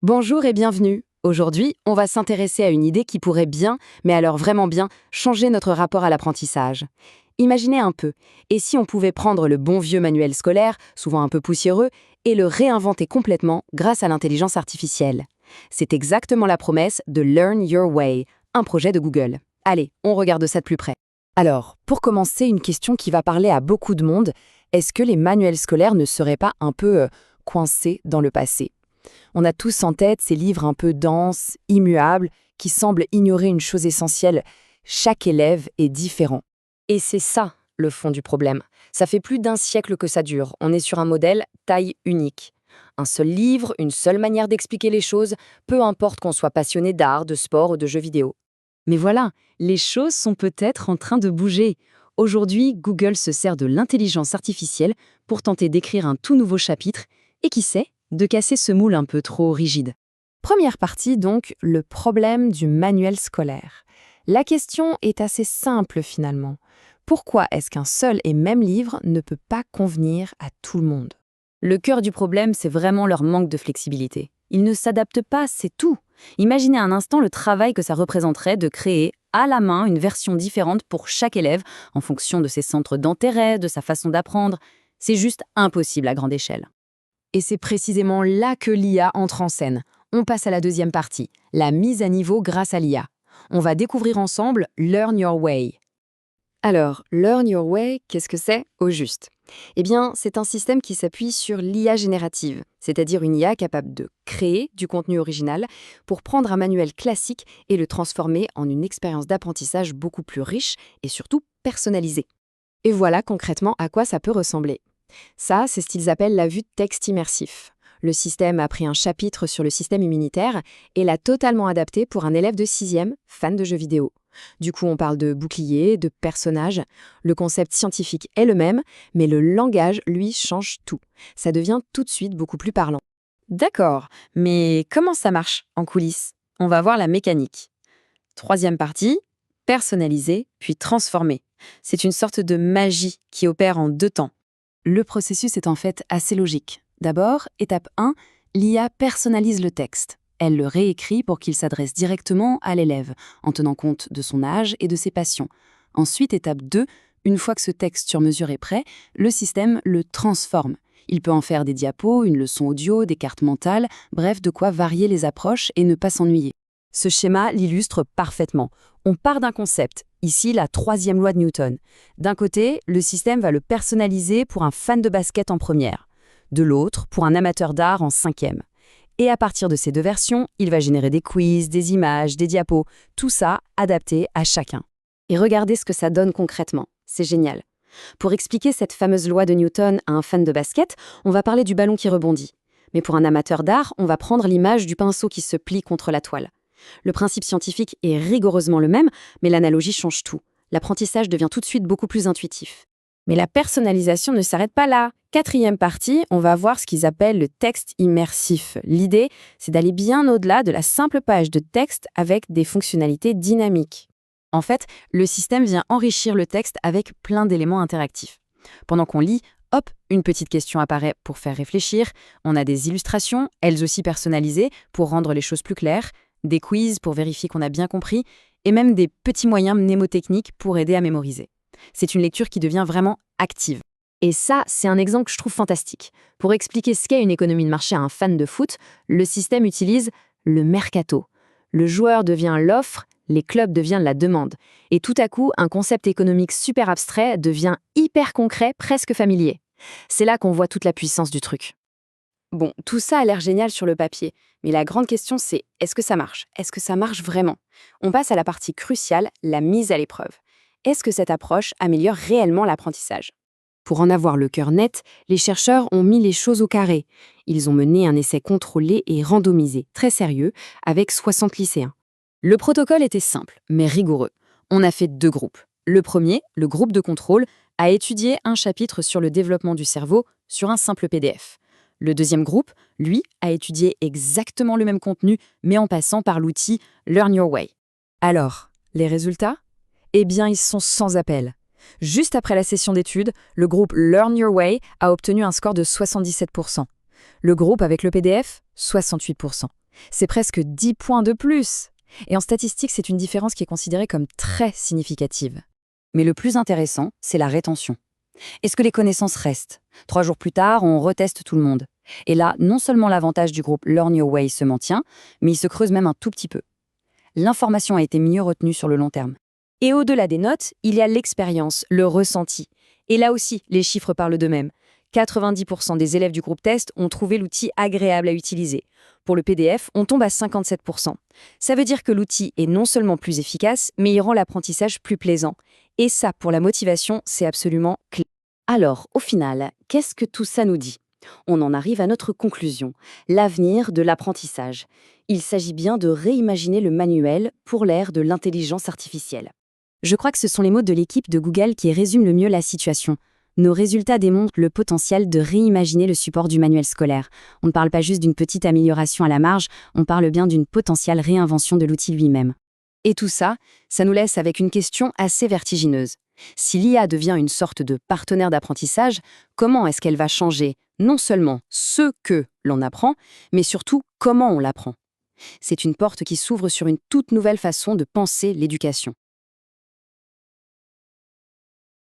Bonjour et bienvenue. Aujourd'hui, on va s'intéresser à une idée qui pourrait bien, mais alors vraiment bien, changer notre rapport à l'apprentissage. Imaginez un peu, et si on pouvait prendre le bon vieux manuel scolaire, souvent un peu poussiéreux, et le réinventer complètement grâce à l'intelligence artificielle. C'est exactement la promesse de Learn Your Way, un projet de Google. Allez, on regarde ça de plus près. Alors, pour commencer, une question qui va parler à beaucoup de monde, est-ce que les manuels scolaires ne seraient pas un peu coincés dans le passé? On a tous en tête ces livres un peu denses, immuables, qui semblent ignorer une chose essentielle. Chaque élève est différent. Et c'est ça, le fond du problème. Ça fait plus d'un siècle que ça dure. On est sur un modèle taille unique. Un seul livre, une seule manière d'expliquer les choses, peu importe qu'on soit passionné d'art, de sport ou de jeux vidéo. Mais voilà, les choses sont peut-être en train de bouger. Aujourd'hui, Google se sert de l'intelligence artificielle pour tenter d'écrire un tout nouveau chapitre, et qui sait, de casser ce moule un peu trop rigide. Première partie donc, le problème du manuel scolaire. La question est assez simple finalement. Pourquoi est-ce qu'un seul et même livre ne peut pas convenir à tout le monde? Le cœur du problème, c'est vraiment leur manque de flexibilité. Ils ne s'adaptent pas, c'est tout. Imaginez un instant le travail que ça représenterait de créer à la main une version différente pour chaque élève en fonction de ses centres d'intérêt, de sa façon d'apprendre. C'est juste impossible à grande échelle. Et c'est précisément là que l'IA entre en scène. On passe à la deuxième partie, la mise à niveau grâce à l'IA. On va découvrir ensemble Learn Your Way. Alors, Learn Your Way, qu'est-ce que c'est au juste? Eh bien, c'est un système qui s'appuie sur l'IA générative, c'est-à-dire une IA capable de créer du contenu original pour prendre un manuel classique et le transformer en une expérience d'apprentissage beaucoup plus riche et surtout personnalisée. Et voilà concrètement à quoi ça peut ressembler. Ça, c'est ce qu'ils appellent la vue de texte immersif. Le système a pris un chapitre sur le système immunitaire et l'a totalement adapté pour un élève de 6e, fan de jeux vidéo. Du coup, on parle de bouclier, de personnages. Le concept scientifique est le même, mais le langage, lui, change tout. Ça devient tout de suite beaucoup plus parlant. D'accord, mais comment ça marche en coulisses? On va voir la mécanique. Troisième partie, personnaliser puis transformer. C'est une sorte de magie qui opère en 2 temps. Le processus est en fait assez logique. D'abord, étape 1, l'IA personnalise le texte. Elle le réécrit pour qu'il s'adresse directement à l'élève, en tenant compte de son âge et de ses passions. Ensuite, étape 2, une fois que ce texte sur mesure est prêt, le système le transforme. Il peut en faire des diapos, une leçon audio, des cartes mentales, bref, de quoi varier les approches et ne pas s'ennuyer. Ce schéma l'illustre parfaitement. On part d'un concept, ici la 3e loi de Newton. D'un côté, le système va le personnaliser pour un fan de basket en première. De l'autre, pour un amateur d'art en 5e. Et à partir de ces 2 versions, il va générer des quiz, des images, des diapos, tout ça adapté à chacun. Et regardez ce que ça donne concrètement. C'est génial. Pour expliquer cette fameuse loi de Newton à un fan de basket, on va parler du ballon qui rebondit. Mais pour un amateur d'art, on va prendre l'image du pinceau qui se plie contre la toile. Le principe scientifique est rigoureusement le même, mais l'analogie change tout. L'apprentissage devient tout de suite beaucoup plus intuitif. Mais la personnalisation ne s'arrête pas là. 4e partie, on va voir ce qu'ils appellent le texte immersif. L'idée, c'est d'aller bien au-delà de la simple page de texte avec des fonctionnalités dynamiques. En fait, le système vient enrichir le texte avec plein d'éléments interactifs. Pendant qu'on lit, hop, une petite question apparaît pour faire réfléchir. On a des illustrations, elles aussi personnalisées, pour rendre les choses plus claires, des quiz pour vérifier qu'on a bien compris, et même des petits moyens mnémotechniques pour aider à mémoriser. C'est une lecture qui devient vraiment active. Et ça, c'est un exemple que je trouve fantastique. Pour expliquer ce qu'est une économie de marché à un fan de foot, le système utilise le mercato. Le joueur devient l'offre, les clubs deviennent la demande. Et tout à coup, un concept économique super abstrait devient hyper concret, presque familier. C'est là qu'on voit toute la puissance du truc. Bon, tout ça a l'air génial sur le papier, mais la grande question c'est, est-ce que ça marche? Est-ce que ça marche vraiment? On passe à la partie cruciale, la mise à l'épreuve. Est-ce que cette approche améliore réellement l'apprentissage? Pour en avoir le cœur net, les chercheurs ont mis les choses au carré. Ils ont mené un essai contrôlé et randomisé, très sérieux, avec 60 lycéens. Le protocole était simple, mais rigoureux. On a fait 2 groupes. Le premier, le groupe de contrôle, a étudié un chapitre sur le développement du cerveau sur un simple PDF. Le deuxième groupe, lui, a étudié exactement le même contenu, mais en passant par l'outil Learn Your Way. Alors, les résultats? Eh bien, ils sont sans appel. Juste après la session d'études, le groupe Learn Your Way a obtenu un score de 77%. Le groupe avec le PDF, 68%. C'est presque 10 points de plus. Et en statistique, c'est une différence qui est considérée comme très significative. Mais le plus intéressant, c'est la rétention. Est-ce que les connaissances restent? 3 jours plus tard, on reteste tout le monde. Et là, non seulement l'avantage du groupe Learn Your Way se maintient, mais il se creuse même un tout petit peu. L'information a été mieux retenue sur le long terme. Et au-delà des notes, il y a l'expérience, le ressenti. Et là aussi, les chiffres parlent d'eux-mêmes. 90% des élèves du groupe test ont trouvé l'outil agréable à utiliser. Pour le PDF, on tombe à 57%. Ça veut dire que l'outil est non seulement plus efficace, mais il rend l'apprentissage plus plaisant. Et ça, pour la motivation, c'est absolument clé. Alors, au final, qu'est-ce que tout ça nous dit? On en arrive à notre conclusion, l'avenir de l'apprentissage. Il s'agit bien de réimaginer le manuel pour l'ère de l'intelligence artificielle. Je crois que ce sont les mots de l'équipe de Google qui résument le mieux la situation. Nos résultats démontrent le potentiel de réimaginer le support du manuel scolaire. On ne parle pas juste d'une petite amélioration à la marge, on parle bien d'une potentielle réinvention de l'outil lui-même. Et tout ça, ça nous laisse avec une question assez vertigineuse. Si l'IA devient une sorte de partenaire d'apprentissage, comment est-ce qu'elle va changer non seulement ce que l'on apprend, mais surtout comment on l'apprend? C'est une porte qui s'ouvre sur une toute nouvelle façon de penser l'éducation.